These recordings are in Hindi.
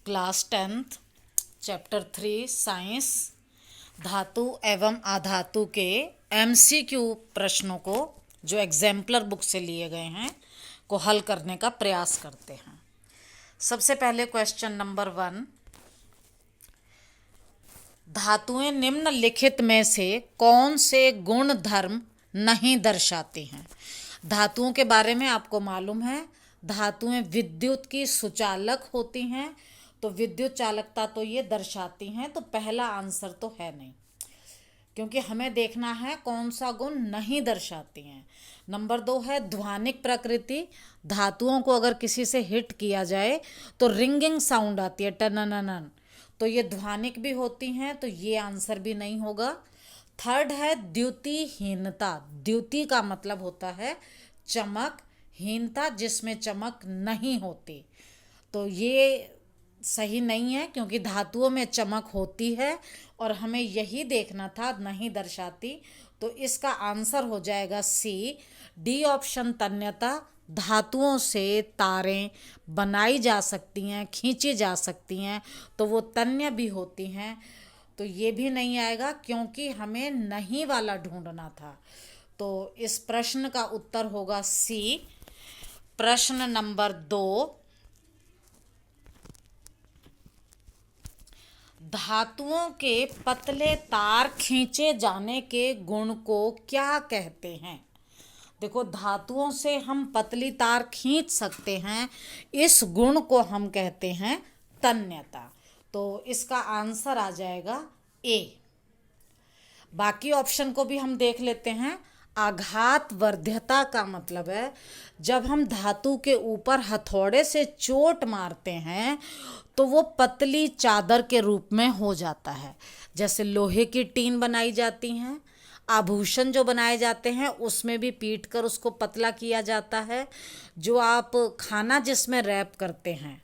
क्लास 10th चैप्टर 3 साइंस धातु एवं अधातु के एमसीक्यू प्रश्नों को जो एग्जाम्पलर बुक से लिए गए हैं को हल करने का प्रयास करते हैं। सबसे पहले क्वेश्चन नंबर 1, धातुएं निम्नलिखित में से कौन से गुण धर्म नहीं दर्शाती हैं। धातुओं के बारे में आपको मालूम है, धातुएं विद्युत की सुचालक होती हैं, तो विद्युत चालकता तो ये दर्शाती हैं, तो पहला आंसर तो है नहीं, क्योंकि हमें देखना है कौन सा गुण नहीं दर्शाती हैं। नंबर 2 है ध्वनिक प्रकृति, धातुओं को अगर किसी से हिट किया जाए तो रिंगिंग साउंड आती है, टनननन, तो ये ध्वनिक भी होती हैं, तो ये आंसर भी नहीं होगा। थर्ड है द्युतिहीनता, द्युति का मतलब होता है चमक, हीनता जिसमें चमक नहीं होती, तो ये सही नहीं है, क्योंकि धातुओं में चमक होती है और हमें यही देखना था, नहीं दर्शाती, तो इसका आंसर हो जाएगा सी, डी ऑप्शन तन्यता। धातुओं से तारें बनाई जा सकती हैं, खींची जा सकती हैं, तो वो तन्य भी होती हैं, तो ये भी नहीं आएगा, क्योंकि हमें नहीं वाला ढूंढना था। तो इस प्रश्न का उत्तर होगा सी। प्रश्न नंबर 2, धातुओं के पतले तार खींचे जाने के गुण को क्या कहते हैं। देखो, धातुओं से हम पतली तार खींच सकते हैं, इस गुण को हम कहते हैं तन्यता, तो इसका आंसर आ जाएगा ए। बाकी ऑप्शन को भी हम देख लेते हैं। आघात वर्ध्यता का मतलब है जब हम धातु के ऊपर हथौड़े से चोट मारते हैं तो वो पतली चादर के रूप में हो जाता है। जैसे लोहे की टीन बनाई जाती हैं, आभूषण जो बनाए जाते हैं उसमें भी पीट कर उसको पतला किया जाता है। जो आप खाना जिसमें रैप करते हैं,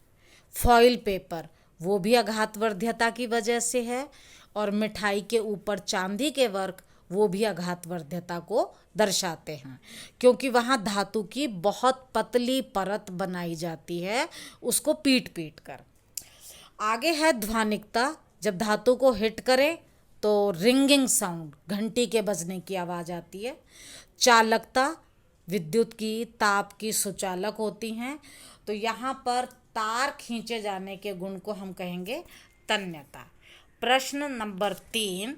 फॉइल पेपर, वो भी आघातवर्ध्यता की वजह से है। और मिठाई के ऊपर चांदी के वर्क, वो भी आघातवर्ध्यता को दर्शाते हैं, क्योंकि वहाँ धातु की बहुत पतली परत बनाई जाती है उसको पीट पीट कर। आगे है ध्वनिकता, जब धातु को हिट करें तो रिंगिंग साउंड, घंटी के बजने की आवाज़ आती है। चालकता, विद्युत की ताप की सुचालक होती हैं, तो यहाँ पर तार खींचे जाने के गुण को हम कहेंगे तन्यता। प्रश्न नंबर 3,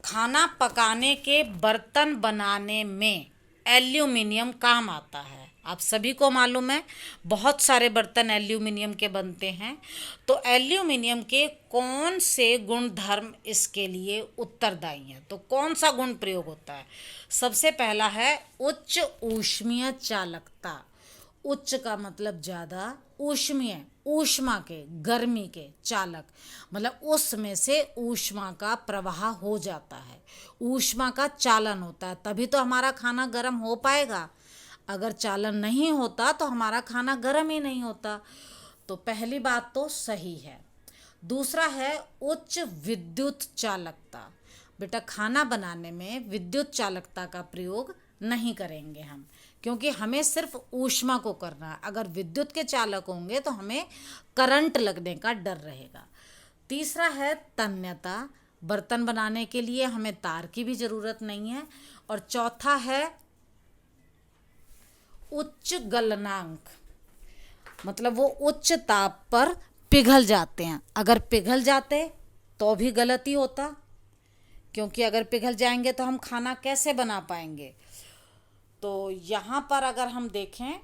खाना पकाने के बर्तन बनाने में एल्यूमिनियम काम आता है। आप सभी को मालूम है बहुत सारे बर्तन एल्यूमिनियम के बनते हैं, तो एल्यूमिनियम के कौन से गुण धर्म इसके लिए उत्तरदायी हैं, तो कौन सा गुण प्रयोग होता है। सबसे पहला है उच्च ऊष्मीय चालकता। उच्च का मतलब ज़्यादा, ऊष्मीय ऊष्मा के, गर्मी के, चालक मतलब उसमें से ऊष्मा का प्रवाह हो जाता है, ऊष्मा का चालन होता है, तभी तो हमारा खाना गर्म हो पाएगा। अगर चालन नहीं होता तो हमारा खाना गर्म ही नहीं होता, तो पहली बात तो सही है। दूसरा है उच्च विद्युत चालकता। बेटा, खाना बनाने में विद्युत चालकता का प्रयोग नहीं करेंगे हम, क्योंकि हमें सिर्फ ऊष्मा को करना है। अगर विद्युत के चालक होंगे तो हमें करंट लगने का डर रहेगा। तीसरा है तन्यता, बर्तन बनाने के लिए हमें तार की भी ज़रूरत नहीं है। और चौथा है उच्च गलनांक, मतलब वो उच्च ताप पर पिघल जाते हैं। अगर पिघल जाते तो भी गलती होता, क्योंकि अगर पिघल जाएंगे तो हम खाना कैसे बना पाएंगे। तो यहाँ पर अगर हम देखें,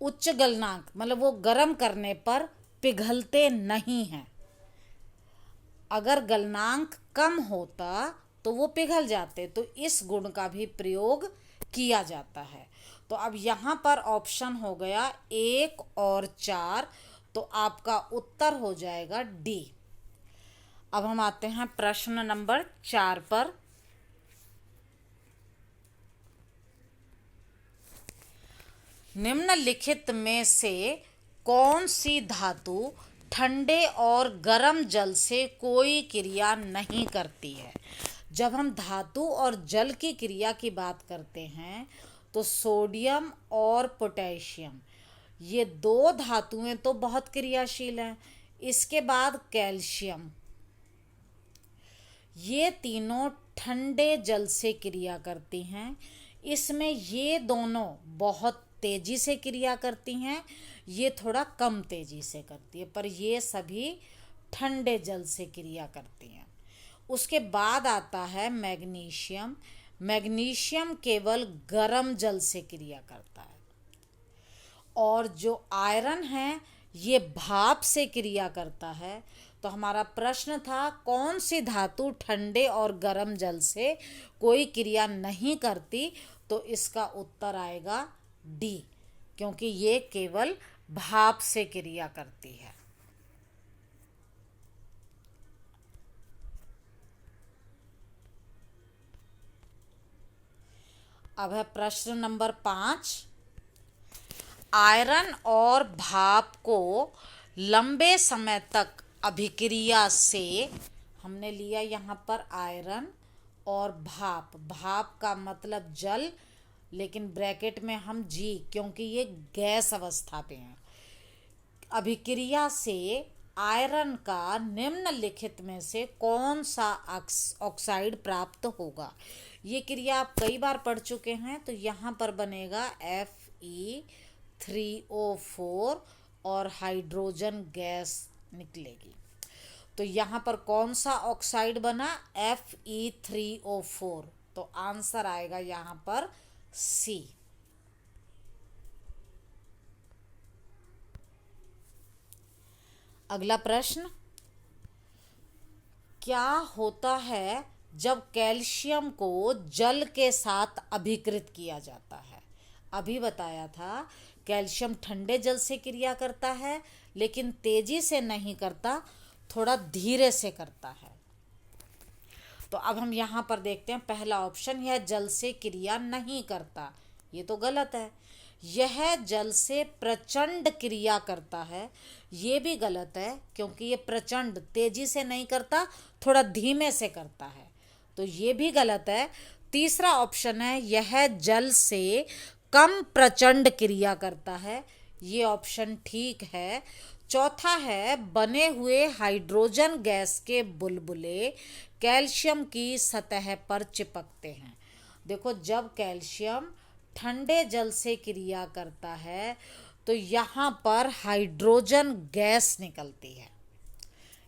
उच्च गलनांक मतलब वो गर्म करने पर पिघलते नहीं हैं। अगर गलनांक कम होता तो वो पिघल जाते, तो इस गुण का भी प्रयोग किया जाता है। तो अब यहाँ पर ऑप्शन हो गया 1 और 4, तो आपका उत्तर हो जाएगा डी। अब हम आते हैं प्रश्न नंबर 4 पर। निम्नलिखित में से कौन सी धातु ठंडे और गर्म जल से कोई क्रिया नहीं करती है। जब हम धातु और जल की क्रिया की बात करते हैं तो सोडियम और पोटेशियम, ये दो धातुएं तो बहुत क्रियाशील हैं। इसके बाद कैल्शियम, ये तीनों ठंडे जल से क्रिया करती हैं। इसमें ये दोनों बहुत तेजी से क्रिया करती हैं, ये थोड़ा कम तेजी से करती है, पर ये सभी ठंडे जल से क्रिया करती हैं। उसके बाद आता है मैग्नीशियम। मैग्नीशियम केवल गर्म जल से क्रिया करता है। और जो आयरन है ये भाप से क्रिया करता है। तो हमारा प्रश्न था कौन सी धातु ठंडे और गर्म जल से कोई क्रिया नहीं करती, तो इसका उत्तर आएगा डी, क्योंकि ये केवल भाप से क्रिया करती है। अब है प्रश्न नंबर 5। आयरन और भाप को लंबे समय तक अभिक्रिया से, हमने लिया यहाँ पर आयरन और भाप, भाप का मतलब जल, लेकिन ब्रैकेट में हम जी, क्योंकि ये गैस अवस्था पे हैं। अभिक्रिया से आयरन का निम्नलिखित में से कौन सा ऑक्साइड प्राप्त होगा। ये क्रिया आप कई बार पढ़ चुके हैं। तो यहाँ पर बनेगा Fe3O4 और हाइड्रोजन गैस निकलेगी। तो यहाँ पर कौन सा ऑक्साइड बना, Fe3O4, तो आंसर आएगा यहाँ पर सी। अगला प्रश्न, क्या होता है जब कैल्शियम को जल के साथ अभिकृत किया जाता है। अभी बताया था कैल्शियम ठंडे जल से क्रिया करता है, लेकिन तेजी से नहीं करता, थोड़ा धीरे से करता है। तो अब हम यहाँ पर देखते हैं पहला ऑप्शन, यह जल से क्रिया नहीं करता, ये तो गलत है। यह जल से प्रचंड क्रिया करता है, ये भी गलत है, क्योंकि ये प्रचंड तेजी से नहीं करता, थोड़ा धीमे से करता है, तो ये भी गलत है। तीसरा ऑप्शन है यह जल से कम प्रचंड क्रिया करता है, ये ऑप्शन ठीक है। चौथा है बने हुए हाइड्रोजन गैस के बुलबुले कैल्शियम की सतह पर चिपकते हैं। देखो, जब कैल्शियम ठंडे जल से क्रिया करता है तो यहाँ पर हाइड्रोजन गैस निकलती है,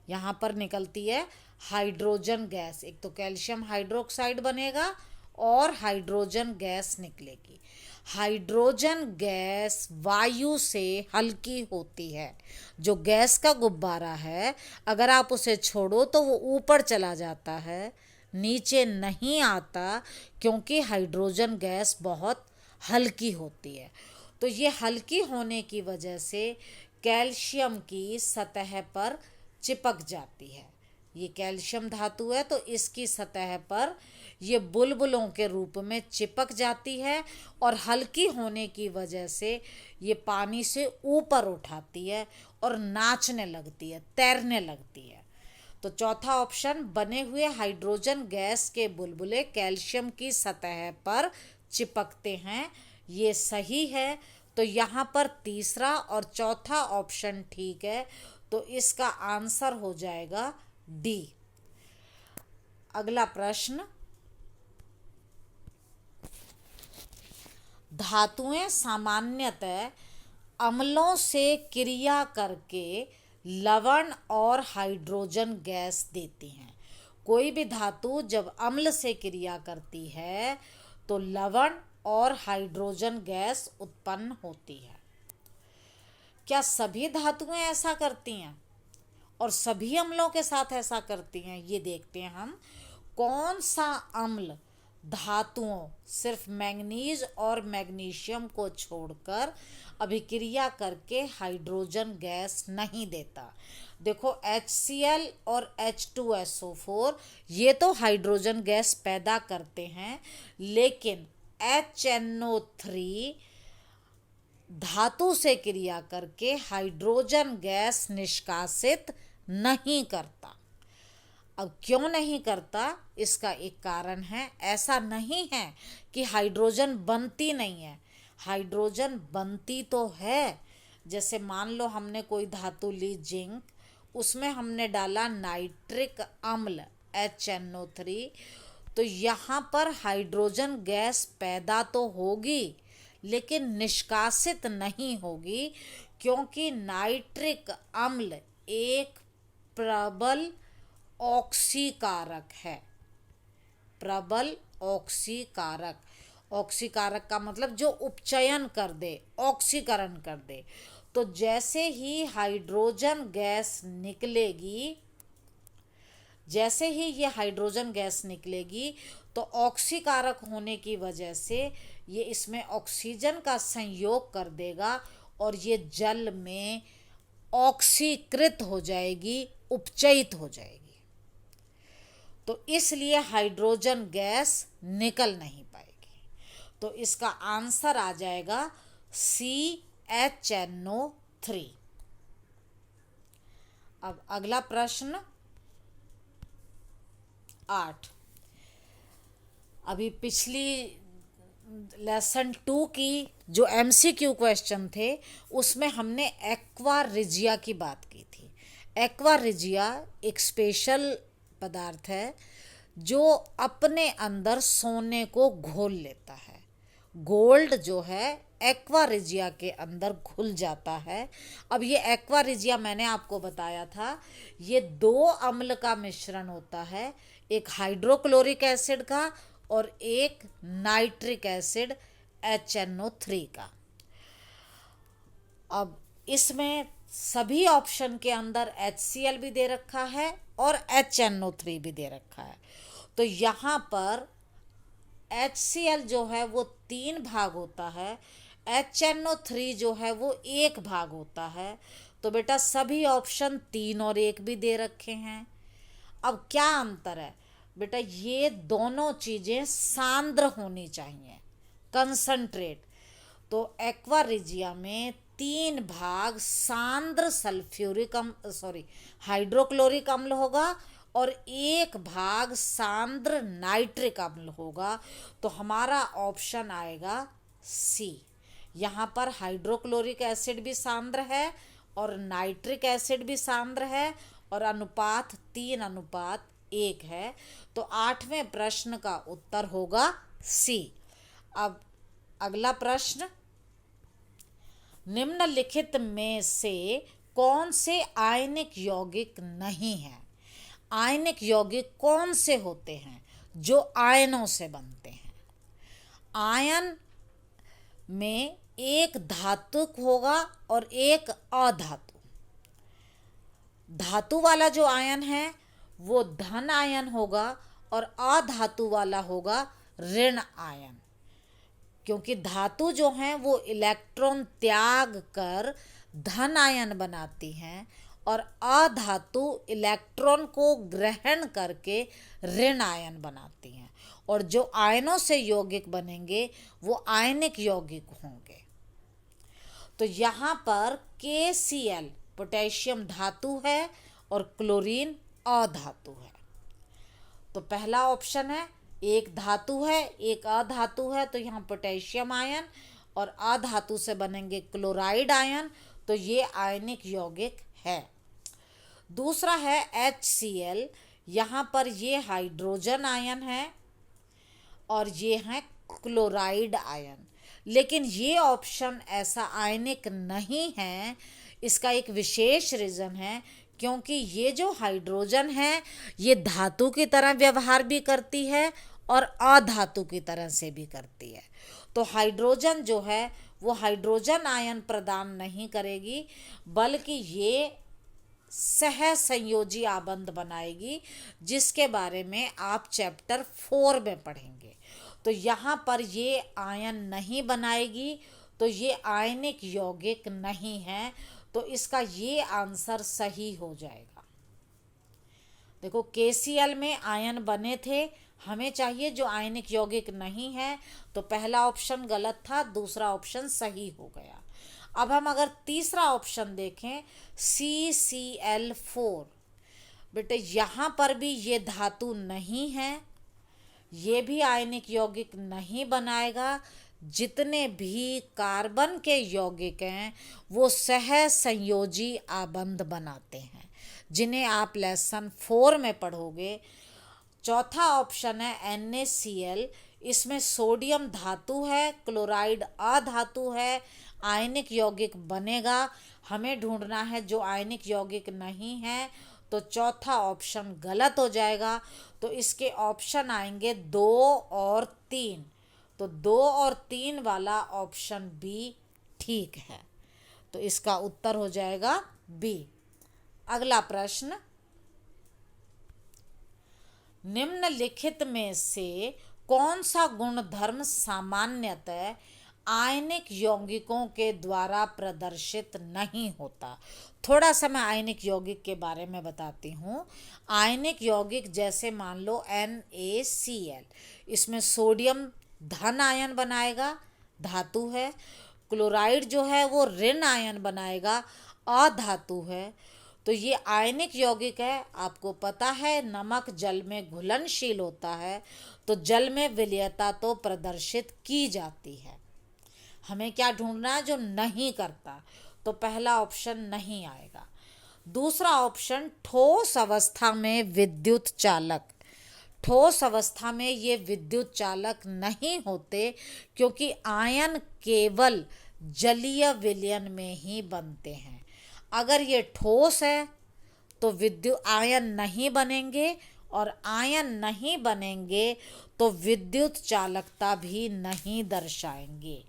यहाँ पर निकलती है हाइड्रोजन गैस। एक तो कैल्शियम हाइड्रोक्साइड बनेगा और हाइड्रोजन गैस निकलेगी। हाइड्रोजन गैस वायु से हल्की होती है। जो गैस का गुब्बारा है, अगर आप उसे छोड़ो तो वो ऊपर चला जाता है, नीचे नहीं आता, क्योंकि हाइड्रोजन गैस बहुत हल्की होती है। तो ये हल्की होने की वजह से कैल्शियम की सतह पर चिपक जाती है। ये कैल्शियम धातु है तो इसकी सतह पर ये बुलबुलों के रूप में चिपक जाती है और हल्की होने की वजह से ये पानी से ऊपर उठाती है और नाचने लगती है, तैरने लगती है। तो चौथा ऑप्शन, बने हुए हाइड्रोजन गैस के बुलबुले कैल्शियम की सतह पर चिपकते हैं, ये सही है। तो यहाँ पर तीसरा और चौथा ऑप्शन ठीक है, तो इसका आंसर हो जाएगा डी। अगला प्रश्न, धातुएं सामान्यतः अम्लों से क्रिया करके लवण और हाइड्रोजन गैस देती हैं। कोई भी धातु जब अम्ल से क्रिया करती है तो लवण और हाइड्रोजन गैस उत्पन्न होती है। क्या सभी धातुएं ऐसा करती हैं और सभी अम्लों के साथ ऐसा करती हैं? ये देखते हैं हम। कौन सा अम्ल धातुओं, सिर्फ मैंगनीज और मैग्नीशियम को छोड़कर अभिक्रिया करके हाइड्रोजन गैस नहीं देता? देखो, HCl और H2SO4 ये तो हाइड्रोजन गैस पैदा करते हैं, लेकिन HNO3 धातु से क्रिया करके हाइड्रोजन गैस निष्कासित नहीं करता। अब क्यों नहीं करता, इसका एक कारण है। ऐसा नहीं है कि हाइड्रोजन बनती नहीं है, हाइड्रोजन बनती तो है। जैसे मान लो हमने कोई धातु ली जिंक, उसमें हमने डाला नाइट्रिक अम्ल HNO3, तो यहाँ पर हाइड्रोजन गैस पैदा तो होगी लेकिन निष्कासित नहीं होगी, क्योंकि नाइट्रिक अम्ल एक प्रबल ऑक्सीकारक है। प्रबल ऑक्सीकारक, ऑक्सीकारक का मतलब जो उपचयन कर दे, ऑक्सीकरण कर दे। तो जैसे ही हाइड्रोजन गैस निकलेगी, जैसे ही ये हाइड्रोजन गैस निकलेगी, तो ऑक्सीकारक होने की वजह से ये इसमें ऑक्सीजन का संयोग कर देगा और ये जल में ऑक्सीकृत हो जाएगी, उपचयित हो जाएगी। तो इसलिए हाइड्रोजन गैस निकल नहीं पाएगी। तो इसका आंसर आ जाएगा CHNO3। अब अगला प्रश्न 8। अभी पिछली लेसन 2 की जो MCQ क्वेश्चन थे उसमें हमने एक्वा रिजिया की बात की थी। एक्वा रिजिया एक स्पेशल पदार्थ है जो अपने अंदर सोने को घोल लेता है। गोल्ड जो है एक्वा रिजिया के अंदर घुल जाता है। अब ये एक्वा रिजिया मैंने आपको बताया था, ये 2 अम्ल का मिश्रण होता है, एक हाइड्रोक्लोरिक एसिड का और एक नाइट्रिक एसिड HNO3 का। अब इसमें सभी ऑप्शन के अंदर HCl भी दे रखा है और HNO3 भी दे रखा है। तो यहाँ पर HCl जो है वो 3 भाग होता है, HNO3 जो है वो 1 भाग होता है। तो बेटा सभी ऑप्शन 3 और 1 भी दे रखे हैं। अब क्या अंतर है बेटा, ये दोनों चीज़ें सांद्र होनी चाहिए, कंसंट्रेट। तो एक्वा रिजिया में 3 भाग सांद्र सल्फ्यूरिक हाइड्रोक्लोरिक अम्ल होगा और 1 भाग सांद्र नाइट्रिक अम्ल होगा। तो हमारा ऑप्शन आएगा C। यहाँ पर हाइड्रोक्लोरिक एसिड भी सांद्र है और नाइट्रिक एसिड भी सांद्र है और अनुपात 3:1 है। तो 8वें प्रश्न का उत्तर होगा C। अब अगला प्रश्न, निम्नलिखित में से कौन से आयनिक यौगिक नहीं है? आयनिक यौगिक कौन से होते हैं जो आयनों से बनते हैं? आयन में एक धातुक होगा और एक अधातु। धातु वाला जो आयन है वो धन आयन होगा और अधातु वाला होगा ऋण आयन, क्योंकि धातु जो हैं वो इलेक्ट्रॉन त्याग कर धन आयन बनाती हैं और अधातु इलेक्ट्रॉन को ग्रहण करके ऋण आयन बनाती हैं। और जो आयनों से यौगिक बनेंगे वो आयनिक यौगिक होंगे। तो यहाँ पर KCl पोटेशियम धातु है और क्लोरीन अधातु है। तो पहला ऑप्शन है, एक धातु है एक अधातु है, तो यहाँ पोटेशियम आयन और अधातु से बनेंगे क्लोराइड आयन, तो ये आयनिक यौगिक है। दूसरा है HCl, यहाँ पर ये हाइड्रोजन आयन है और ये है क्लोराइड आयन। लेकिन ये ऑप्शन ऐसा आयनिक नहीं है। इसका एक विशेष रीज़न है, क्योंकि ये जो हाइड्रोजन है ये धातु की तरह व्यवहार भी करती है और अधातु की तरह से भी करती है। तो हाइड्रोजन जो है वो हाइड्रोजन आयन प्रदान नहीं करेगी, बल्कि ये सह संयोजी आबंध बनाएगी, जिसके बारे में आप चैप्टर 4 में पढ़ेंगे। तो यहाँ पर ये आयन नहीं बनाएगी, तो ये आयनिक यौगिक नहीं है। तो इसका ये आंसर सही हो जाएगा। देखो KCl में आयन बने थे, हमें चाहिए जो आयनिक यौगिक नहीं है, तो पहला ऑप्शन गलत था, दूसरा ऑप्शन सही हो गया। अब हम अगर तीसरा ऑप्शन देखें CCl4, बेटे यहाँ पर भी ये धातु नहीं है, ये भी आयनिक यौगिक नहीं बनाएगा। जितने भी कार्बन के यौगिक हैं वो सह संयोजी आबंध बनाते हैं, जिन्हें आप लेसन 4 में पढ़ोगे। चौथा ऑप्शन है NaCl। इसमें सोडियम धातु है, क्लोराइड अधातु है, आयनिक यौगिक बनेगा। हमें ढूंढना है जो आयनिक यौगिक नहीं है, तो चौथा ऑप्शन गलत हो जाएगा। तो इसके ऑप्शन आएंगे 2 और 3। तो 2 और 3 वाला ऑप्शन बी ठीक है। तो इसका उत्तर हो जाएगा बी। अगला प्रश्न, निम्नलिखित में से कौन सा गुणधर्म सामान्यतः आयनिक यौगिकों के द्वारा प्रदर्शित नहीं होता? थोड़ा सा मैं आयनिक यौगिक के बारे में बताती हूँ। आयनिक यौगिक जैसे मान लो NaCl, इसमें सोडियम धन आयन बनाएगा, धातु है। क्लोराइड जो है वो ऋण आयन बनाएगा, अधातु है। तो ये आयनिक यौगिक है। आपको पता है नमक जल में घुलनशील होता है, तो जल में विलयता तो प्रदर्शित की जाती है। हमें क्या ढूंढना है जो नहीं करता, तो पहला ऑप्शन नहीं आएगा। दूसरा ऑप्शन ठोस अवस्था में विद्युत चालक। ठोस अवस्था में ये विद्युत चालक नहीं होते, क्योंकि आयन केवल जलीय विलयन में ही बनते हैं। अगर ये ठोस है तो विद्युत आयन नहीं बनेंगे, और आयन नहीं बनेंगे तो विद्युत चालकता भी नहीं दर्शाएंगे।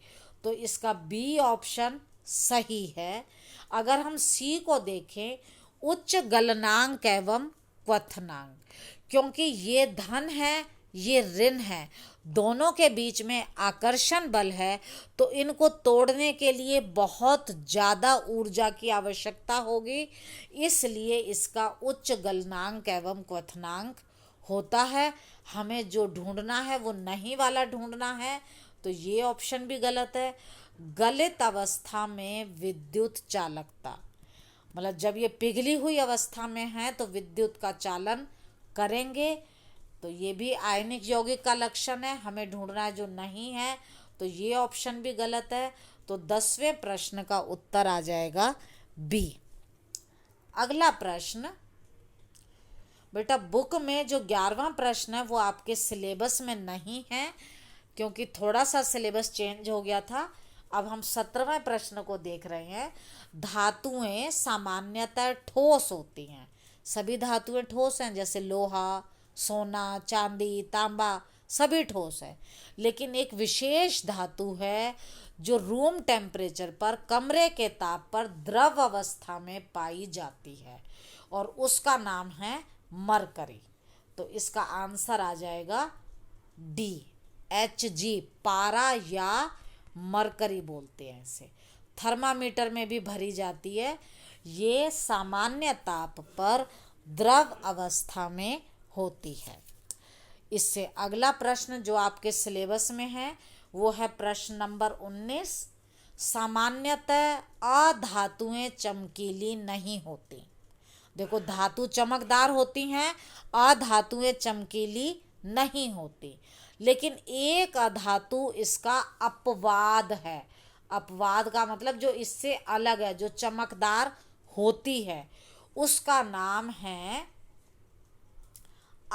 तो इसका बी ऑप्शन सही है। अगर हम सी को देखें, उच्च गलनांक एवं क्वथनांक, क्योंकि ये धन है ये ऋण है, दोनों के बीच में आकर्षण बल है, तो इनको तोड़ने के लिए बहुत ज़्यादा ऊर्जा की आवश्यकता होगी। इसलिए इसका उच्च गलनांक एवं क्वथनांक होता है। हमें जो ढूंढना है वो नहीं वाला ढूंढना है, तो ये ऑप्शन भी गलत है। गलित अवस्था में विद्युत चालकता, मतलब जब ये पिघली हुई अवस्था में है तो विद्युत का चालन करेंगे, तो ये भी आयनिक यौगिक का लक्षण है। हमें ढूंढना है जो नहीं है, तो ये ऑप्शन भी गलत है। तो 10वें प्रश्न का उत्तर आ जाएगा बी। अगला प्रश्न, बेटा बुक में जो 11वां प्रश्न है वो आपके सिलेबस में नहीं है, क्योंकि थोड़ा सा सिलेबस चेंज हो गया था। अब हम 17वें प्रश्न को देख रहे हैं। धातुएं सामान्यतः ठोस होती हैं। सभी धातुएं ठोस हैं, जैसे लोहा, सोना, चांदी, तांबा, सभी ठोस है। लेकिन एक विशेष धातु है जो रूम टेम्परेचर पर, कमरे के ताप पर द्रव अवस्था में पाई जाती है, और उसका नाम है मरकरी। तो इसका आंसर आ जाएगा डी, Hg, पारा या मरकरी बोलते हैं इसे। थर्मामीटर में भी भरी जाती है। ये सामान्य ताप पर द्रव अवस्था में होती है। इससे अगला प्रश्न जो आपके सिलेबस में है वो है प्रश्न नंबर 19। सामान्यतः अधातुएं चमकीली नहीं होती। देखो, धातु चमकदार होती हैं, अधातुएं चमकीली नहीं होती। लेकिन एक अधातु इसका अपवाद है। अपवाद का मतलब जो इससे अलग है, जो चमकदार होती है, उसका नाम है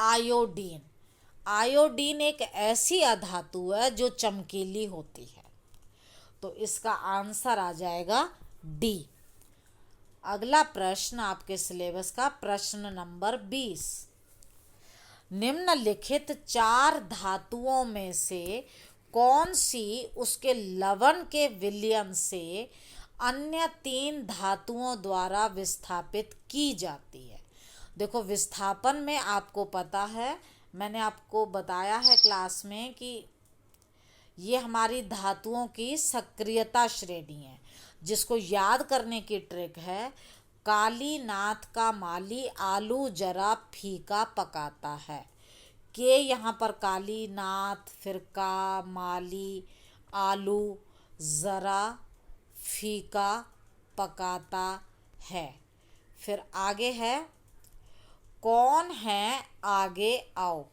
आयोडीन। आयोडीन एक ऐसी अधातु है जो चमकीली होती है। तो इसका आंसर आ जाएगा डी। अगला प्रश्न आपके सिलेबस का प्रश्न नंबर 20। निम्नलिखित 4 धातुओं में से कौन सी उसके लवण के विलयन से अन्य 3 धातुओं द्वारा विस्थापित की जाती है? देखो, विस्थापन में आपको पता है, मैंने आपको बताया है क्लास में कि ये हमारी धातुओं की सक्रियता श्रेणी है, जिसको याद करने की ट्रिक है। काली नाथ का माली आलू जरा फीका पकाता है। के यहाँ पर काली नाथ, फिर का, माली, आलू ज़रा फीका पकाता है। फिर आगे है कौन है आगे आओ।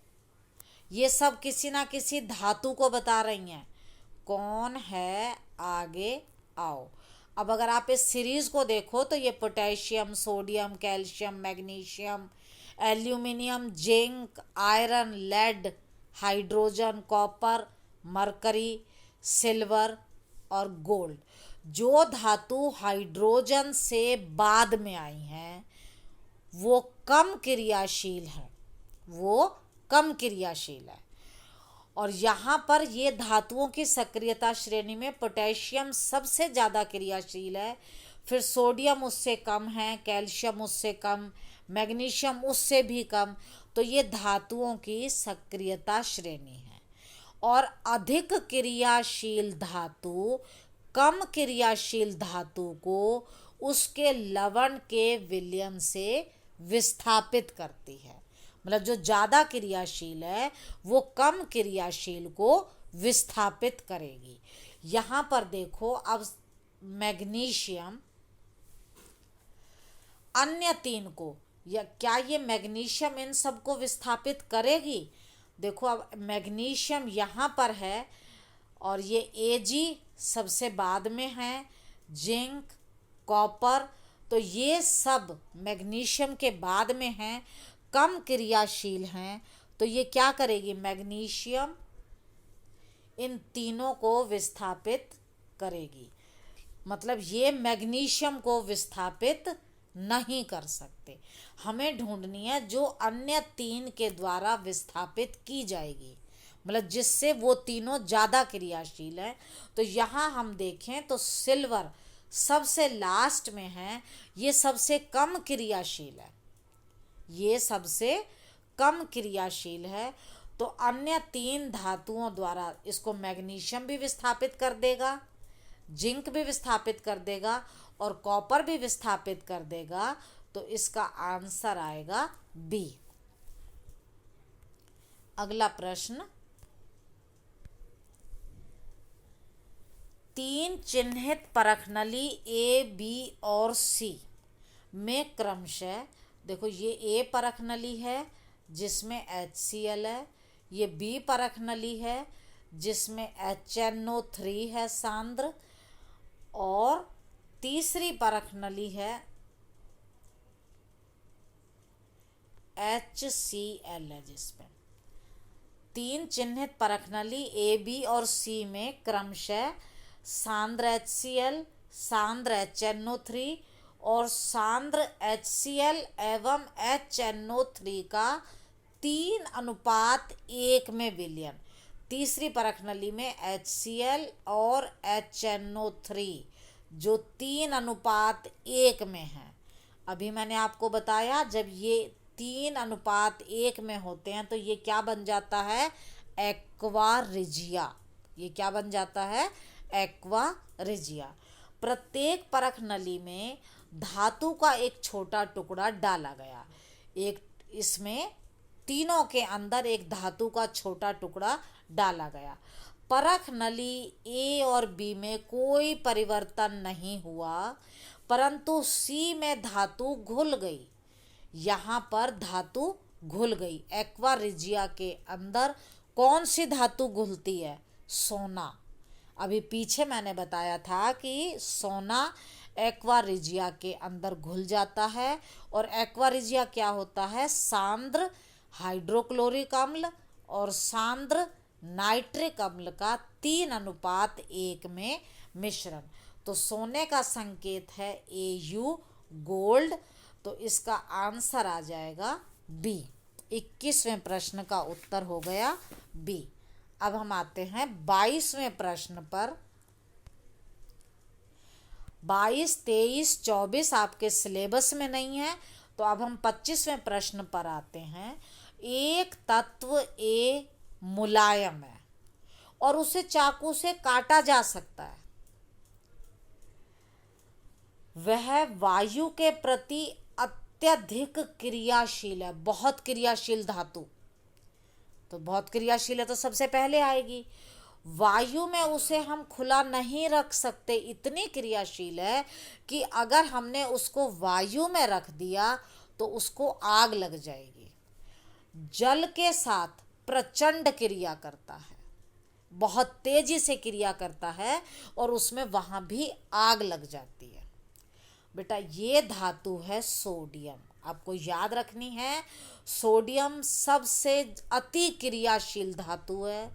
ये सब किसी ना किसी धातु को बता रही हैं। कौन है आगे आओ। अब अगर आप इस सीरीज को देखो तो ये potassium, sodium, calcium, magnesium, aluminium, zinc, iron, lead, hydrogen, copper, mercury, silver और गोल्ड। जो धातु हाइड्रोजन से बाद में आई हैं वो कम क्रियाशील है, वो कम क्रियाशील है। और यहाँ पर ये धातुओं की सक्रियता श्रेणी में पोटेशियम सबसे ज़्यादा क्रियाशील है, फिर सोडियम उससे कम है, कैल्शियम उससे कम, मैग्नीशियम उससे भी कम। तो ये धातुओं की सक्रियता श्रेणी है। और अधिक क्रियाशील धातु कम क्रियाशील धातु को उसके लवण के विलयन से विस्थापित करती है। मतलब जो ज़्यादा क्रियाशील है वो कम क्रियाशील को विस्थापित करेगी। यहाँ पर देखो, अब मैग्नीशियम अन्य तीन को, या क्या ये मैग्नीशियम इन सबको विस्थापित करेगी? देखो, अब मैग्नीशियम यहाँ पर है और ये Ag सबसे बाद में है, जिंक, कॉपर, तो ये सब मैग्नीशियम के बाद में हैं, कम क्रियाशील हैं। तो ये क्या करेगी? मैग्नीशियम इन तीनों को विस्थापित करेगी। मतलब ये मैग्नीशियम को विस्थापित नहीं कर सकते। हमें ढूंढनी है जो अन्य तीन के द्वारा विस्थापित की जाएगी, मतलब जिससे वो तीनों ज़्यादा क्रियाशील हैं। तो यहाँ हम देखें तो सिल्वर सबसे लास्ट में है, ये सबसे कम क्रियाशील है, ये सबसे कम क्रियाशील है। तो अन्य तीन धातुओं द्वारा इसको मैग्नीशियम भी विस्थापित कर देगा, जिंक भी विस्थापित कर देगा और कॉपर भी विस्थापित कर देगा। तो इसका आंसर आएगा बी। अगला प्रश्न, तीन चिन्हित परखनली ए, बी और सी में क्रमशः, देखो ये ए परखनली है जिसमें HCl है, ये बी परखनली है जिसमें HNO3 है सांद्र, और तीसरी परखनली है HCl है जिसमें। तीन चिन्हित परखनली ए, बी और सी में क्रमशः सांद्र HCl, सांद्र HNO3 और सांद्र HCl एवं HNO3 का 3:1 में विलयन। तीसरी परखनली में HCl और HNO3 जो 3:1 में है। अभी मैंने आपको बताया जब ये 3:1 में होते हैं तो ये क्या बन जाता है? Aqua regia. ये क्या बन जाता है? Aqua regia. प्रत्येक परखनली में धातु का एक छोटा टुकड़ा डाला गया। एक इसमें तीनों के अंदर एक धातु का छोटा टुकड़ा डाला गया। परखनली ए और बी में कोई परिवर्तन नहीं हुआ, परंतु सी में धातु घुल गई। यहाँ पर धातु घुल गई। एक्वा रिजिया के अंदर कौन सी धातु घुलती है? सोना। अभी पीछे मैंने बताया था कि सोना एक्वा रिजिया के अंदर घुल जाता है। और एक्वा रिजिया क्या होता है? सांद्र हाइड्रोक्लोरिक अम्ल और सांद्र नाइट्रिक अम्ल का 3:1 में मिश्रण। तो सोने का संकेत है Au गोल्ड। तो इसका आंसर आ जाएगा बी। 21वें प्रश्न का उत्तर हो गया बी। अब हम आते हैं 22वें प्रश्न पर। 22, 23, 24 आपके सिलेबस में नहीं है, तो अब हम 25वें प्रश्न पर आते हैं। एक तत्व ए मुलायम है और उसे चाकू से काटा जा सकता है। वह वायु के प्रति अत्यधिक क्रियाशील है, बहुत क्रियाशील धातु। तो बहुत क्रियाशील है तो सबसे पहले आएगी। वायु में उसे हम खुला नहीं रख सकते, इतनी क्रियाशील है कि अगर हमने उसको वायु में रख दिया तो उसको आग लग जाएगी। जल के साथ प्रचंड क्रिया करता है, बहुत तेजी से क्रिया करता है और उसमें वहाँ भी आग लग जाती है। बेटा ये धातु है सोडियम, आपको याद रखनी है। सोडियम सबसे अति क्रियाशील धातु है,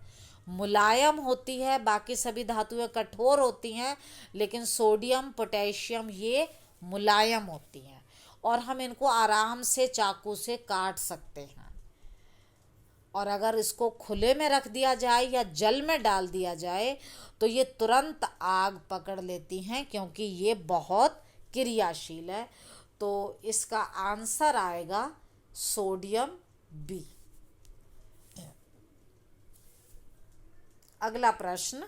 मुलायम होती है, बाकी सभी धातुएं कठोर होती हैं, लेकिन सोडियम पोटेशियम ये मुलायम होती हैं और हम इनको आराम से चाकू से काट सकते हैं। और अगर इसको खुले में रख दिया जाए या जल में डाल दिया जाए तो ये तुरंत आग पकड़ लेती हैं, क्योंकि ये बहुत क्रियाशील है। तो इसका आंसर आएगा सोडियम बी। अगला प्रश्न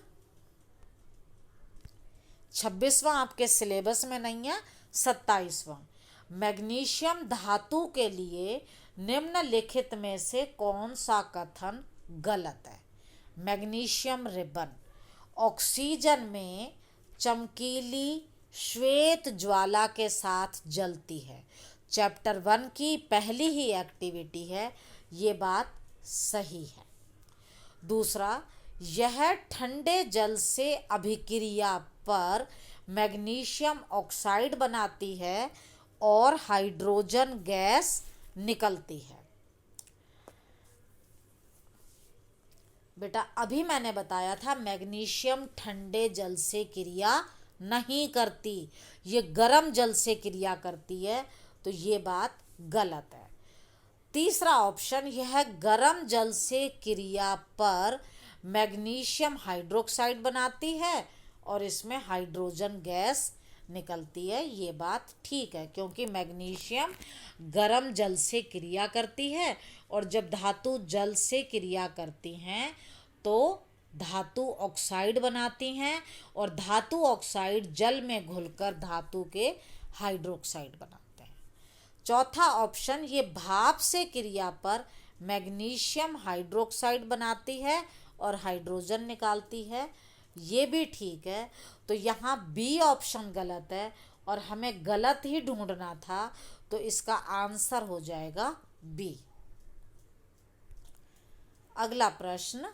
26वां आपके सिलेबस में नहीं है, 27वां। मैग्नीशियम धातु के लिए निम्नलिखित में से कौन सा कथन गलत है? मैग्नीशियम रिबन ऑक्सीजन में चमकीली श्वेत ज्वाला के साथ जलती है। चैप्टर 1 की पहली ही एक्टिविटी है, ये बात सही है। दूसरा, यह ठंडे जल से अभिक्रिया पर मैग्नीशियम ऑक्साइड बनाती है और हाइड्रोजन गैस निकलती है। बेटा अभी मैंने बताया था मैग्नीशियम ठंडे जल से क्रिया नहीं करती, ये गर्म जल से क्रिया करती है, तो ये बात गलत है। तीसरा ऑप्शन, यह गर्म जल से क्रिया पर मैग्नीशियम हाइड्रोक्साइड बनाती है और इसमें हाइड्रोजन गैस निकलती है, ये बात ठीक है, क्योंकि मैग्नीशियम गर्म जल से क्रिया करती है और जब धातु जल से क्रिया करती हैं तो धातु ऑक्साइड बनाती हैं और धातु ऑक्साइड जल में घुलकर धातु के हाइड्रोक्साइड बनाते हैं। चौथा ऑप्शन, ये भाप से क्रिया पर मैग्नीशियम हाइड्रोक्साइड बनाती है और हाइड्रोजन निकालती है, ये भी ठीक है। तो यहाँ बी ऑप्शन गलत है और हमें गलत ही ढूंढना था, तो इसका आंसर हो जाएगा बी। अगला प्रश्न,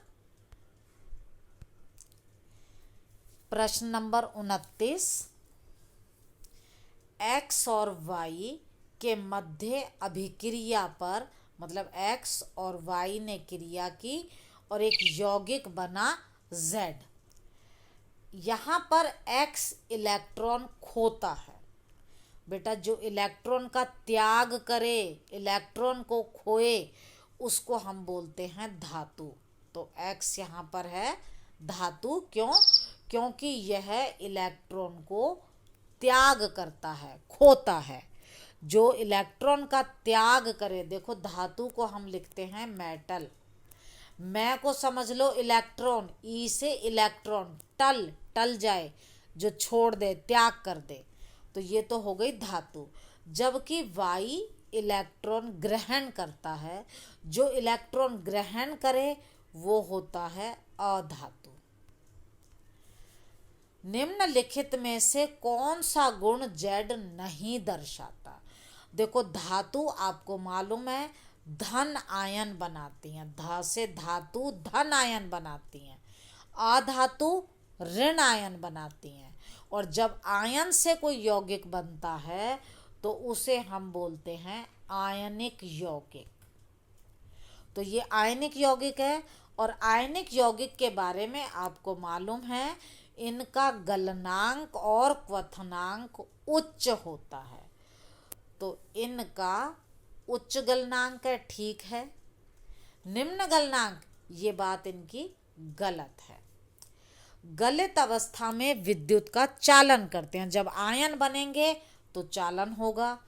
प्रश्न नंबर 29। एक्स और वाई के मध्य अभिक्रिया पर, मतलब एक्स और वाई ने क्रिया की और एक यौगिक बना जेड। यहाँ पर एक्स इलेक्ट्रॉन खोता है। बेटा जो इलेक्ट्रॉन का त्याग करे, इलेक्ट्रॉन को खोए, उसको हम बोलते हैं धातु। तो एक्स यहाँ पर है धातु, क्यों? क्योंकि यह इलेक्ट्रॉन को त्याग करता है, खोता है। जो इलेक्ट्रॉन का त्याग करे, देखो धातु को हम लिखते हैं मेटल, मैं को समझ लो इलेक्ट्रॉन, ई से इलेक्ट्रॉन टल जाए, जो छोड़ दे, त्याग कर दे, तो ये तो हो गई धातु। जबकि वाई इलेक्ट्रॉन ग्रहण करता है, जो इलेक्ट्रॉन ग्रहण करे वो होता है अधातु। निम्नलिखित में से कौन सा गुण जेड नहीं दर्शाता? देखो धातु आपको मालूम है धन आयन बनाती हैं, धा से धातु धन आयन बनाती हैं, अधातु ऋण आयन बनाती हैं। और जब आयन से कोई यौगिक बनता है तो उसे हम बोलते हैं आयनिक यौगिक। तो ये आयनिक यौगिक है और आयनिक यौगिक के बारे में आपको मालूम है इनका गलनांक और क्वथनांक उच्च होता है। तो इनका उच्च गलनांक है, ठीक है। निम्न गलनांक, ये बात इनकी गलत है। गलित अवस्था में विद्युत का चालन करते हैं, जब आयन बनेंगे तो चालन होगा।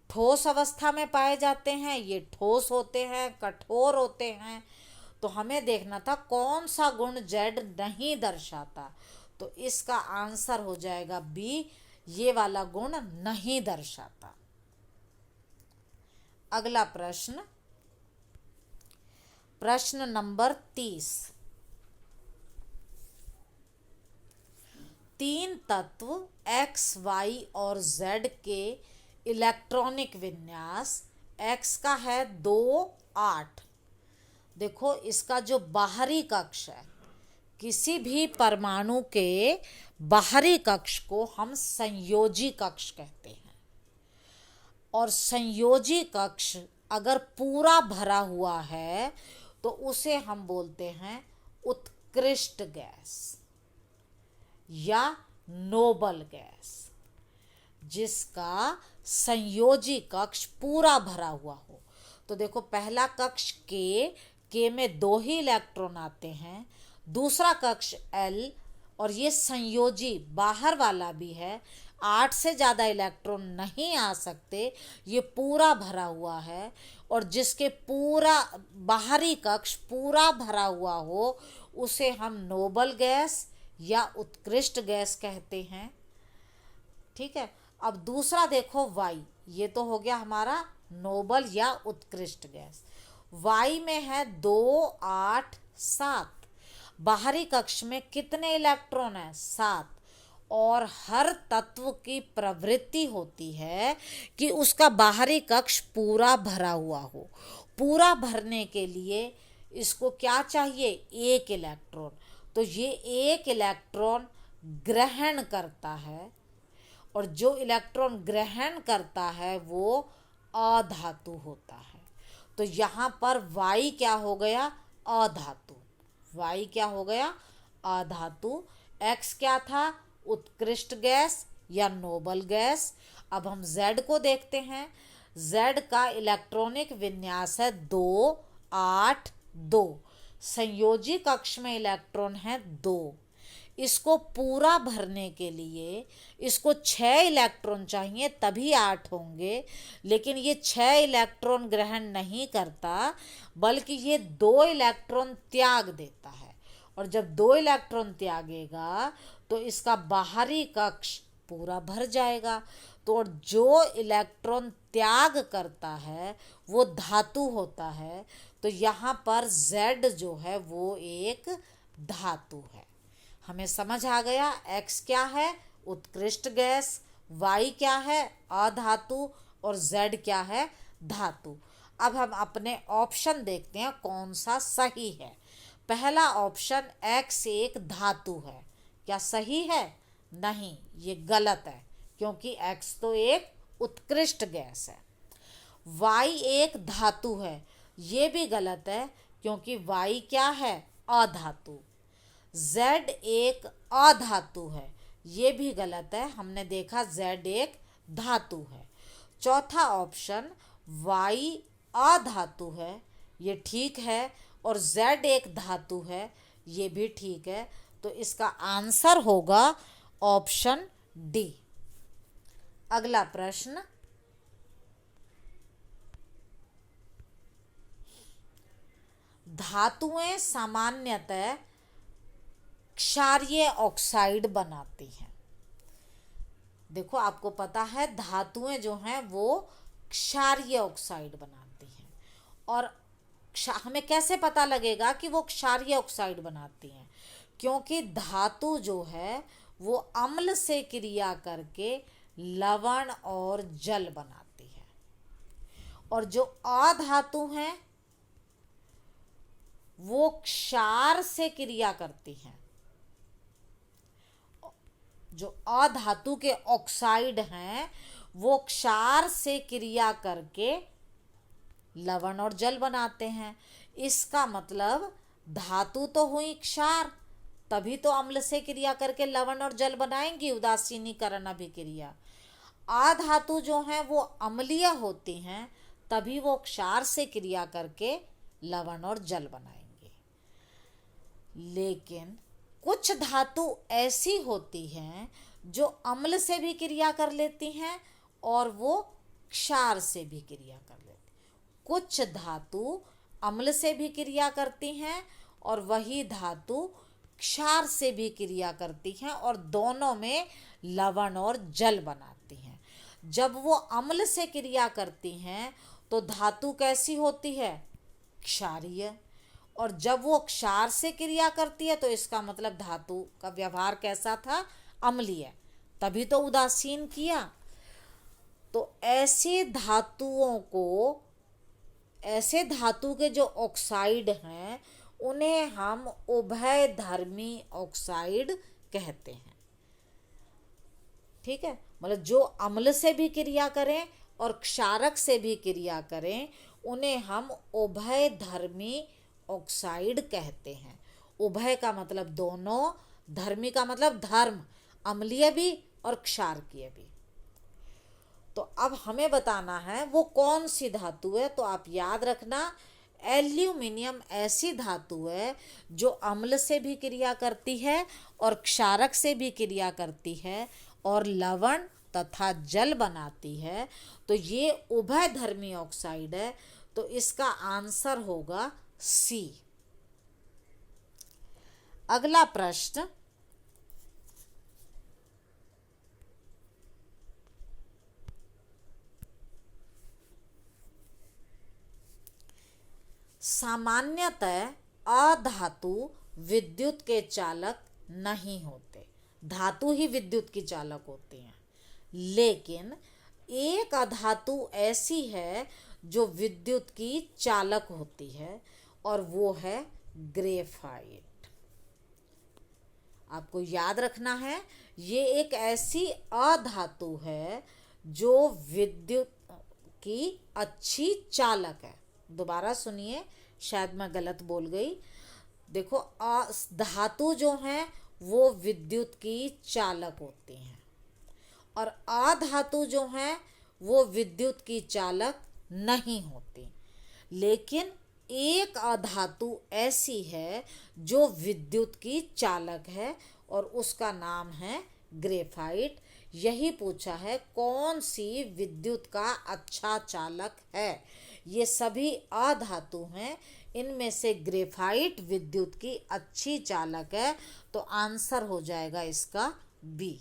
ठोस अवस्था में पाए जाते हैं, ये ठोस होते हैं, कठोर होते हैं। तो हमें देखना था कौन सा गुण जेड नहीं दर्शाता, तो इसका आंसर हो जाएगा बी, ये वाला गुण नहीं दर्शाता। अगला प्रश्न, प्रश्न नंबर 30। 3 तत्व एक्स, वाई और जेड के इलेक्ट्रॉनिक विन्यास X का है 2 8। देखो इसका जो बाहरी कक्ष है, किसी भी परमाणु के बाहरी कक्ष को हम संयोजी कक्ष कहते हैं। और संयोजी कक्ष अगर पूरा भरा हुआ है तो उसे हम बोलते हैं उत्कृष्ट गैस या नोबल गैस, जिसका संयोजी कक्ष पूरा भरा हुआ हो। तो देखो पहला कक्ष के में 2 ही इलेक्ट्रॉन आते हैं, दूसरा कक्ष L, और ये संयोजी बाहर वाला भी है, 8 से ज़्यादा इलेक्ट्रॉन नहीं आ सकते, ये पूरा भरा हुआ है। और जिसके पूरा बाहरी कक्ष पूरा भरा हुआ हो उसे हम नोबल गैस या उत्कृष्ट गैस कहते हैं। ठीक है, अब दूसरा देखो Y, ये तो हो गया हमारा नोबल या उत्कृष्ट गैस। Y में है 2 8 7। बाहरी कक्ष में कितने इलेक्ट्रॉन हैं? 7। और हर तत्व की प्रवृत्ति होती है कि उसका बाहरी कक्ष पूरा भरा हुआ हो। पूरा भरने के लिए इसको क्या चाहिए? 1 इलेक्ट्रॉन। तो ये 1 इलेक्ट्रॉन ग्रहण करता है, और जो इलेक्ट्रॉन ग्रहण करता है वो अधातु होता है। तो यहाँ पर Y क्या हो गया? अधातु। Y क्या हो गया? अधातु। X क्या था? उत्कृष्ट गैस या नोबल गैस। अब हम Z को देखते हैं। Z का इलेक्ट्रॉनिक विन्यास है 2 8 2। संयोजी कक्ष में इलेक्ट्रॉन है 2। इसको पूरा भरने के लिए इसको 6 इलेक्ट्रॉन चाहिए, तभी 8 होंगे, लेकिन ये 6 इलेक्ट्रॉन ग्रहण नहीं करता, बल्कि ये 2 इलेक्ट्रॉन त्याग देता है। और जब 2 इलेक्ट्रॉन त्यागेगा तो इसका बाहरी कक्ष पूरा भर जाएगा। तो और जो इलेक्ट्रॉन त्याग करता है वो धातु होता है। तो यहाँ पर Z जो है वो एक धातु है। हमें समझ आ गया X क्या है? उत्कृष्ट गैस, Y क्या है? अधातु, और Z क्या है? धातु। अब हम अपने ऑप्शन देखते हैं कौन सा सही है। पहला ऑप्शन X एक धातु है, क्या सही है? नहीं, ये गलत है, क्योंकि X तो एक उत्कृष्ट गैस है। Y एक धातु है, ये भी गलत है, क्योंकि Y क्या है? अधातु। Z एक अधातु है, ये भी गलत है, हमने देखा Z एक धातु है। चौथा ऑप्शन Y अधातु है, ये ठीक है, और Z एक धातु है, ये भी ठीक है। तो इसका आंसर होगा ऑप्शन डी। अगला प्रश्न, धातुएं सामान्यतः क्षारीय ऑक्साइड बनाती हैं। देखो आपको पता है धातुएं जो हैं वो क्षारीय ऑक्साइड बनाती हैं, और हमें कैसे पता लगेगा कि वो क्षारीय ऑक्साइड बनाती हैं? क्योंकि धातु जो है वो अम्ल से क्रिया करके लवण और जल बनाती है, और जो अधातु हैं वो क्षार से क्रिया करती हैं। जो अधातु के ऑक्साइड हैं वो क्षार से क्रिया करके लवण और जल बनाते हैं। इसका मतलब धातु तो हुई क्षार, तभी तो अम्ल से क्रिया करके लवण और जल बनाएंगी, उदासीनीकरण अभिक्रिया। अधातु जो हैं वो अम्लीय होती हैं, तभी वो क्षार से क्रिया करके लवण और जल बनाएंगे। लेकिन कुछ धातु ऐसी होती हैं जो अम्ल से भी क्रिया कर लेती हैं और वो क्षार से भी क्रिया कर लेती हैं। कुछ धातु अम्ल से भी क्रिया करती हैं और वही धातु क्षार से भी क्रिया करती हैं, और दोनों में लवण और जल बनाती हैं। जब वो अम्ल से क्रिया करती हैं तो धातु कैसी होती है? क्षारीय। और जब वो क्षार से क्रिया करती है तो इसका मतलब धातु का व्यवहार कैसा था? अम्लीय, तभी तो उदासीन किया। तो ऐसे धातु के जो ऑक्साइड हैं उन्हें हम उभयधर्मी ऑक्साइड कहते हैं। ठीक है, मतलब जो अम्ल से भी क्रिया करें और क्षारक से भी क्रिया करें उन्हें हम उभयधर्मी ऑक्साइड कहते हैं। उभय का मतलब दोनों, धर्मी का मतलब धर्म, अम्लीय भी और क्षारकीय भी। तो अब हमें बताना है वो कौन सी धातु है। तो आप याद रखना, एल्यूमिनियम ऐसी धातु है जो अम्ल से भी क्रिया करती है और क्षारक से भी क्रिया करती है और लवण तथा जल बनाती है। तो ये उभयधर्मी ऑक्साइड है। तो इसका आंसर होगा सी। अगला प्रश्न, सामान्यतः अधातु विद्युत के चालक नहीं होते, धातु ही विद्युत की चालक होती हैं। लेकिन एक अधातु ऐसी है जो विद्युत की चालक होती है और वो है ग्रेफाइट। आपको याद रखना है, ये एक ऐसी अधातु है जो विद्युत की अच्छी चालक है। दोबारा सुनिए, शायद मैं गलत बोल गई। देखो, धातु जो हैं वो विद्युत की चालक होती हैं और अधातु जो हैं वो विद्युत की चालक नहीं होती। लेकिन एक अधातु ऐसी है जो विद्युत की चालक है और उसका नाम है ग्रेफाइट। यही पूछा है कौन सी विद्युत का अच्छा चालक है। ये सभी अधातु हैं, इनमें से ग्रेफाइट विद्युत की अच्छी चालक है। तो आंसर हो जाएगा इसका बी।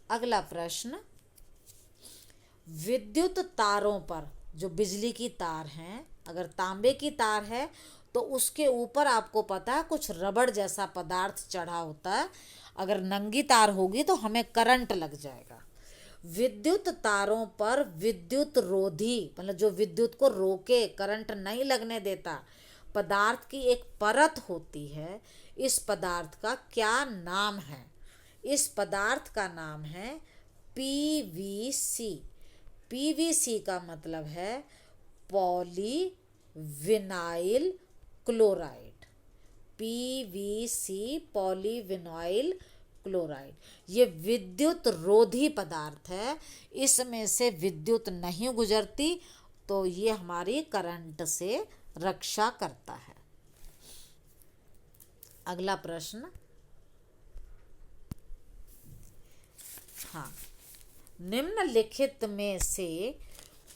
अगला प्रश्न, विद्युत तारों पर, जो बिजली की तार हैं, अगर तांबे की तार है तो उसके ऊपर आपको पता है कुछ रबड़ जैसा पदार्थ चढ़ा होता है। अगर नंगी तार होगी तो हमें करंट लग जाएगा। विद्युत तारों पर विद्युत रोधी, मतलब जो विद्युत को रोके, करंट नहीं लगने देता, पदार्थ की एक परत होती है। इस पदार्थ का क्या नाम है? इस पदार्थ का नाम है पीवीसी। पीवीसी का मतलब है polyvinyl chloride. PVC, polyvinyl chloride, ये विद्युत रोधी पदार्थ है। इसमें से विद्युत नहीं गुजरती, तो ये हमारी करंट से रक्षा करता है। अगला प्रश्न, हाँ, निम्नलिखित में से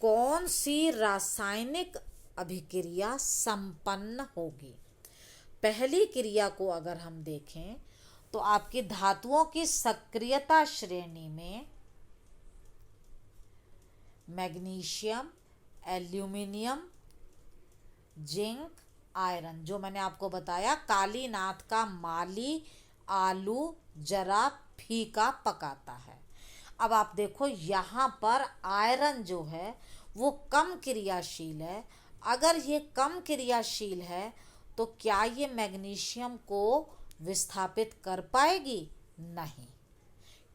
कौन सी रासायनिक अभिक्रिया संपन्न होगी? पहली क्रिया को अगर हम देखें तो आपकी धातुओं की सक्रियता श्रेणी में मैग्नीशियम, एल्यूमिनियम, जिंक, आयरन, जो मैंने आपको बताया, कालीनाथ का माली आलू जरा फीका पकाता है। अब आप देखो, यहाँ पर आयरन जो है वो कम क्रियाशील है। अगर ये कम क्रियाशील है तो क्या ये मैग्नीशियम को विस्थापित कर पाएगी? नहीं।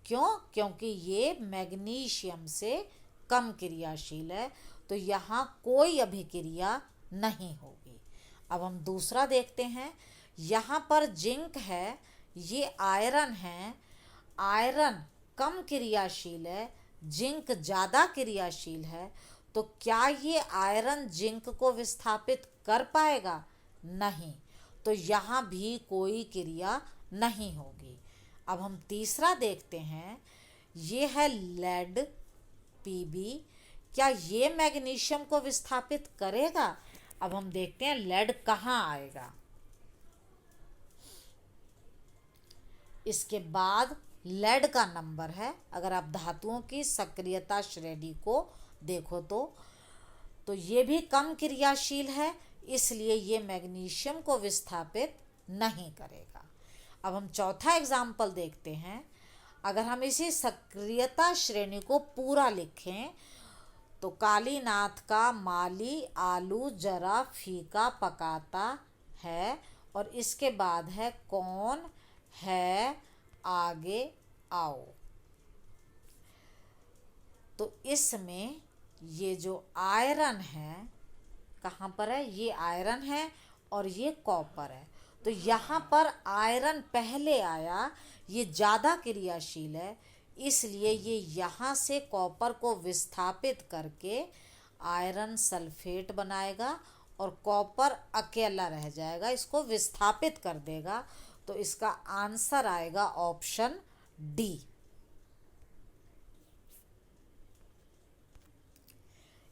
क्यों? क्योंकि ये मैग्नीशियम से कम क्रियाशील है, तो यहाँ कोई अभिक्रिया नहीं होगी। अब हम दूसरा देखते हैं। यहाँ पर जिंक है, ये आयरन है। आयरन कम क्रियाशील है, जिंक ज़्यादा क्रियाशील है, तो क्या ये आयरन जिंक को विस्थापित कर पाएगा? नहीं। तो यहाँ भी कोई क्रिया नहीं होगी। अब हम तीसरा देखते हैं। ये है लेड, पीबी। क्या ये मैग्नीशियम को विस्थापित करेगा? अब हम देखते हैं लेड कहाँ आएगा। इसके बाद लेड का नंबर है। अगर आप धातुओं की सक्रियता श्रेणी को देखो तो ये भी कम क्रियाशील है, इसलिए ये मैग्नीशियम को विस्थापित नहीं करेगा। अब हम चौथा एग्जाम्पल देखते हैं। अगर हम इसी सक्रियता श्रेणी को पूरा लिखें तो कालीनाथ का माली आलू जरा फीका पकाता है, और इसके बाद है कौन है आगे आओ। तो इसमें ये जो आयरन है कहाँ पर है, ये आयरन है और ये कॉपर है। तो यहाँ पर आयरन पहले आया, ये ज़्यादा क्रियाशील है, इसलिए ये यहाँ से कॉपर को विस्थापित करके आयरन सल्फेट बनाएगा और कॉपर अकेला रह जाएगा, इसको विस्थापित कर देगा। तो इसका आंसर आएगा ऑप्शन डी।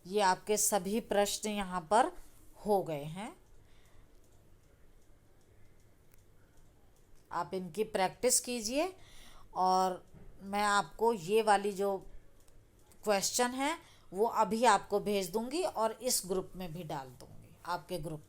ये आपके सभी प्रश्न यहाँ पर हो गए हैं। आप इनकी प्रैक्टिस कीजिए और मैं आपको ये वाली जो क्वेश्चन है वो अभी आपको भेज दूंगी और इस ग्रुप में भी डाल दूंगी, आपके ग्रुप